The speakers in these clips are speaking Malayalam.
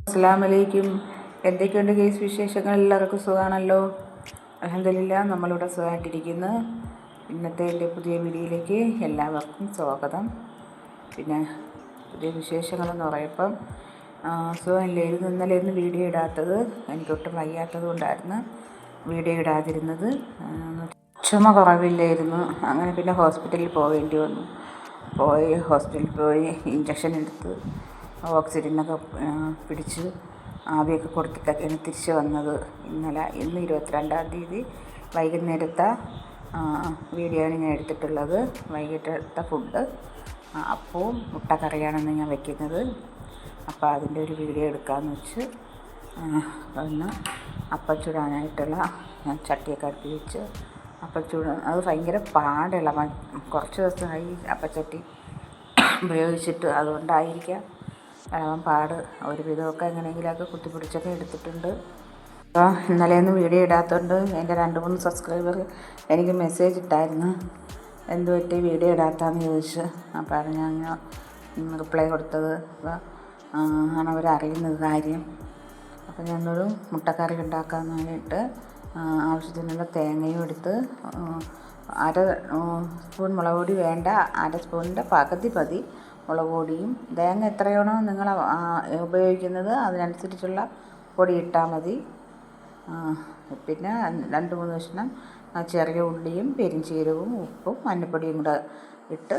അസ്സലാമലൈക്കും. എന്തൊക്കെയുണ്ട് കേസ് വിശേഷങ്ങൾ? എല്ലാവർക്കും സുഖമാണല്ലോ? അൽഹംദുലില്ലാ, നമ്മളിവിടെ സുഖമായിട്ടിരിക്കുന്നു. ഇന്നത്തെ എൻ്റെ പുതിയ വീഡിയോയിലേക്ക് എല്ലാവർക്കും സ്വാഗതം. പിന്നെ പുതിയ വിശേഷങ്ങളെന്ന് പറയുമ്പം സുഖമില്ലായിരുന്നു. ഇന്നലെ വീഡിയോ ഇടാത്തത് എനിക്കൊട്ടും വയ്യാത്തത് കൊണ്ടായിരുന്നു വീഡിയോ ഇടാതിരുന്നത്. ചുമ കുറവില്ലായിരുന്നു. അങ്ങനെ പിന്നെ ഹോസ്പിറ്റലിൽ പോവേണ്ടി വന്നു. ഹോസ്പിറ്റലിൽ പോയി ഇഞ്ചക്ഷൻ എടുത്ത് ഓക്സിജനൊക്കെ പിടിച്ച് ആവിയൊക്കെ കൊടുത്തിട്ടൊക്കെയാണ് തിരിച്ച് വന്നത്. ഇന്ന് 22-ാം തീയതി വൈകുന്നേരത്തെ വീഡിയോ ആണ് ഞാൻ എടുത്തിട്ടുള്ളത്. വൈകിട്ടത്തെ ഫുഡ് അപ്പവും മുട്ടക്കറിയാണെന്ന് ഞാൻ വയ്ക്കുന്നത്. അപ്പോൾ അതിൻ്റെ ഒരു വീഡിയോ എടുക്കാമെന്ന് വെച്ച് ഒന്ന് അപ്പം ചുടാനായിട്ടുള്ള ചട്ടിയൊക്കെ അടുപ്പിൽ വെച്ച് അപ്പം ചൂടാൻ അത് ഭയങ്കര പാടുള്ള കുറച്ച് ദിവസമായി അപ്പച്ചട്ടി ഉപയോഗിച്ചിട്ട്, അതുകൊണ്ടായിരിക്കാം ഇളകാൻ പാട്. ഒരു വിധമൊക്കെ എങ്ങനെയെങ്കിലുമൊക്കെ കുത്തിപ്പിടിച്ചൊക്കെ എടുത്തിട്ടുണ്ട്. അപ്പോൾ ഇന്നലെയൊന്നും വീഡിയോ ഇടാത്തതുകൊണ്ട് എൻ്റെ 2-3 സബ്സ്ക്രൈബർ എനിക്ക് മെസ്സേജ് ഇട്ടായിരുന്നു, എന്ത് പറ്റി വീഡിയോ ഇടാത്തതെന്ന് ചോദിച്ച്. അപ്പോൾ അത് ഞാൻ റിപ്ലൈ കൊടുത്തത്. അപ്പോൾ ആണ് അവരറിയുന്നത് കാര്യം. അപ്പോൾ ഞാനൊരു മുട്ടക്കറി ഉണ്ടാക്കാനായിട്ട് ആവശ്യത്തിനുള്ള തേങ്ങയും എടുത്ത് 1/2 സ്പൂൺ മുളക് പൊടി വേണ്ട, 1/2 സ്പൂണിൻ്റെ പകുതി മുളക് പൊടിയും. തേങ്ങ എത്രയാണോ നിങ്ങൾ ഉപയോഗിക്കുന്നത് അതിനനുസരിച്ചുള്ള പൊടി ഇട്ടാൽ മതി. പിന്നെ 2-3 കഷ്ണം ചെറിയ ഉള്ളിയും പെരിഞ്ചീരകവും ഉപ്പും മഞ്ഞൾപ്പൊടിയും കൂടെ ഇട്ട്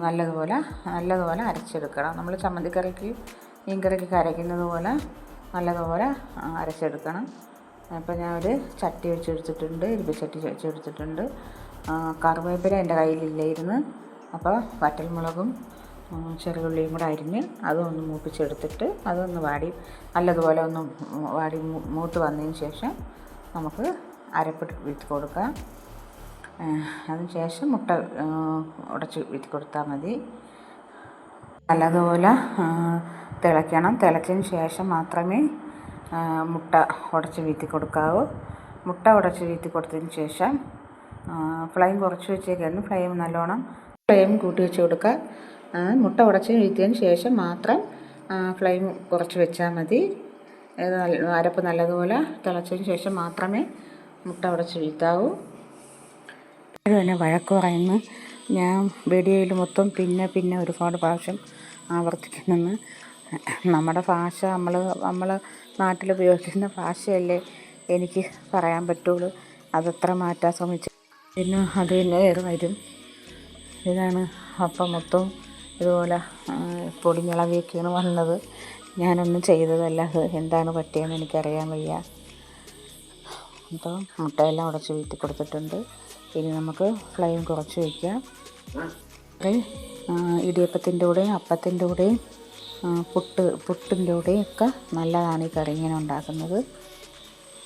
നല്ലതുപോലെ അരച്ചെടുക്കണം. നമ്മൾ ചമ്മന്തിക്കറിക്ക് മീൻകറിക്ക് അരയ്ക്കുന്നത് പോലെ നല്ലതുപോലെ അരച്ചെടുക്കണം. അപ്പോൾ ഞാൻ ഒരു ചട്ടി വെച്ചെടുത്തിട്ടുണ്ട്, ഇരുമ്പുചട്ടി വെച്ചെടുത്തിട്ടുണ്ട്. കറിവേപ്പില എൻ്റെ കയ്യിലില്ലായിരുന്നു. അപ്പോൾ വറ്റൽമുളകും ചെറിയ ഉള്ളിയും കൂടെ അരിഞ്ഞ് അതൊന്ന് മൂപ്പിച്ചെടുത്തിട്ട് അതൊന്ന് നല്ലതുപോലെ ഒന്ന് മൂത്ത് വന്നതിന് ശേഷം നമുക്ക് അരപ്പിട്ട് വീഴ്ത്തി കൊടുക്കാം. അതിന് ശേഷം മുട്ട ഉടച്ച് വീഴ്ത്തി കൊടുത്താൽ മതി. നല്ലതുപോലെ തിളയ്ക്കണം. തിളച്ചതിന് ശേഷം മാത്രമേ മുട്ട ഉടച്ച് വീഴ്ത്തി കൊടുക്കാവൂ. മുട്ട ഉടച്ച് വീഴ്ത്തി കൊടുത്തതിന് ശേഷം ഫ്ലെയിം കുറച്ച് വെച്ചേക്കായിരുന്നു. ഫ്ലെയിം കൂട്ടി വെച്ച് കൊടുക്കുക. മുട്ട ഉടച്ച് വീഴ്ത്തിയതിന് ശേഷം മാത്രം ഫ്ലെയിം കുറച്ച് വെച്ചാൽ മതി. അരപ്പ് നല്ലതുപോലെ തിളച്ചതിന് ശേഷം മാത്രമേ മുട്ട ഉടച്ച് വീഴ്ത്താവൂ. ഇത് തന്നെ വഴക്ക് പറയുന്നു ഞാൻ വീഡിയോയിൽ മൊത്തം പിന്നെ ഒരുപാട് പ്രാവശ്യം ആവർത്തിക്കുന്നെന്ന്. നമ്മുടെ ഭാഷ നമ്മൾ നാട്ടിൽ ഉപയോഗിക്കുന്ന ഭാഷയല്ലേ എനിക്ക് പറയാൻ പറ്റുള്ളൂ. അതെത്ര മാറ്റാൻ ശ്രമിച്ചു പിന്നെ അത് തന്നെ വരും. ഇതാണ് അപ്പം മൊത്തം ഇതുപോലെ പൊടിഞ്ഞളവിയൊക്കെയാണ് വന്നത്. ഞാനൊന്നും ചെയ്തതല്ല. അത് എന്താണ് പറ്റിയതെന്ന് എനിക്കറിയാൻ വയ്യ. അപ്പോൾ മുട്ടയെല്ലാം ഉടച്ച് വീഴ്ത്തി കൊടുത്തിട്ടുണ്ട്. ഇനി നമുക്ക് ഫ്ലെയിം കുറച്ച് വയ്ക്കാം. ഇടിയപ്പത്തിൻ്റെ കൂടെയും അപ്പത്തിൻ്റെ കൂടെയും പുട്ടിൻ്റെ കൂടെയും ഒക്കെ നല്ലതാണ് ഈ കറി ഇങ്ങനെ ഉണ്ടാക്കുന്നത്.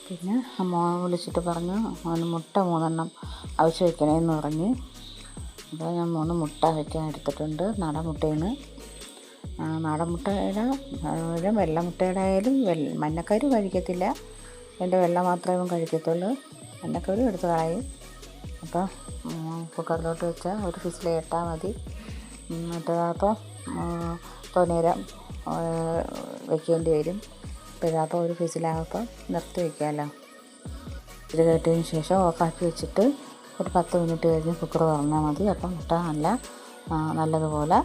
പിന്നെ അമ്മ വിളിച്ചിട്ട് പറഞ്ഞു അവന് മുട്ട 3 അവിച്ച് വയ്ക്കണമെന്ന് പറഞ്ഞ്. അപ്പോൾ ഞാൻ 3 മുട്ട വയ്ക്കാൻ എടുത്തിട്ടുണ്ട്. നാടൻ മുട്ടയാണ്. നാടൻ മുട്ടയുടെ വെള്ള മുട്ടയുടെ ആയാലും മഞ്ഞക്കരി കഴിക്കത്തില്ല. എൻ്റെ വെള്ള മാത്രമേ കഴിക്കത്തുള്ളൂ. മഞ്ഞക്കരി എടുത്ത് കളയും. അപ്പോൾ കുക്കറിലോട്ട് വെച്ചാൽ ഒരു ഫിസിൽ കേട്ടാൽ മതി. മറ്റേതപ്പോൾ തോന്നേരം വയ്ക്കേണ്ടി വരും. അപ്പോൾ ഇതപ്പോൾ ഒരു ഫിസിലാകപ്പോൾ നിർത്തി വയ്ക്കാമല്ലോ. ഇത് കേട്ടതിന് ശേഷം ഓഫാക്കി വെച്ചിട്ട് ഒരു 10 മിനിറ്റ് കഴിഞ്ഞ് കുക്കർ തുറന്നാൽ മതി. അപ്പം മുട്ട നല്ലതുപോലെ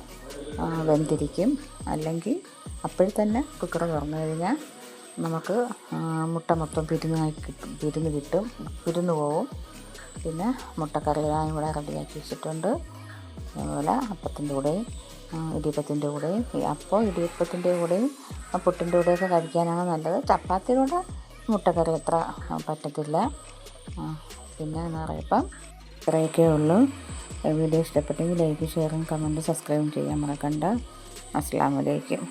വെന്തിരിക്കും. അല്ലെങ്കിൽ അപ്പോഴും തന്നെ കുക്കർ തുറന്നു കഴിഞ്ഞാൽ നമുക്ക് മുട്ട മൊത്തം പിരിഞ്ഞ് പോവും. പിന്നെ മുട്ടക്കറിയെല്ലാം ഇവിടെ റെഡിയാക്കി വെച്ചിട്ടുണ്ട്. അതുപോലെ അപ്പത്തിൻ്റെ കൂടെയും ഇടിയപ്പത്തിൻ്റെ കൂടെയും ഇടിയപ്പത്തിൻ്റെ കൂടെയും പുട്ടിൻ്റെ കൂടെയൊക്കെ കഴിക്കാനാണ് നല്ലത്. ചപ്പാത്തിയുടെ മുട്ടക്കറി അത്ര പറ്റത്തില്ല. പിന്നെ എന്ന് പറയുമ്പം ഇത്രയൊക്കെ ഉള്ളൂ. വീഡിയോ ഇഷ്ടപ്പെട്ടെങ്കിൽ ലൈക്ക്, ഷെയറും കമൻറ്റും സബ്സ്ക്രൈബും ചെയ്യാൻ മറക്കണ്ട. അസ്സലാമു അലൈക്കും.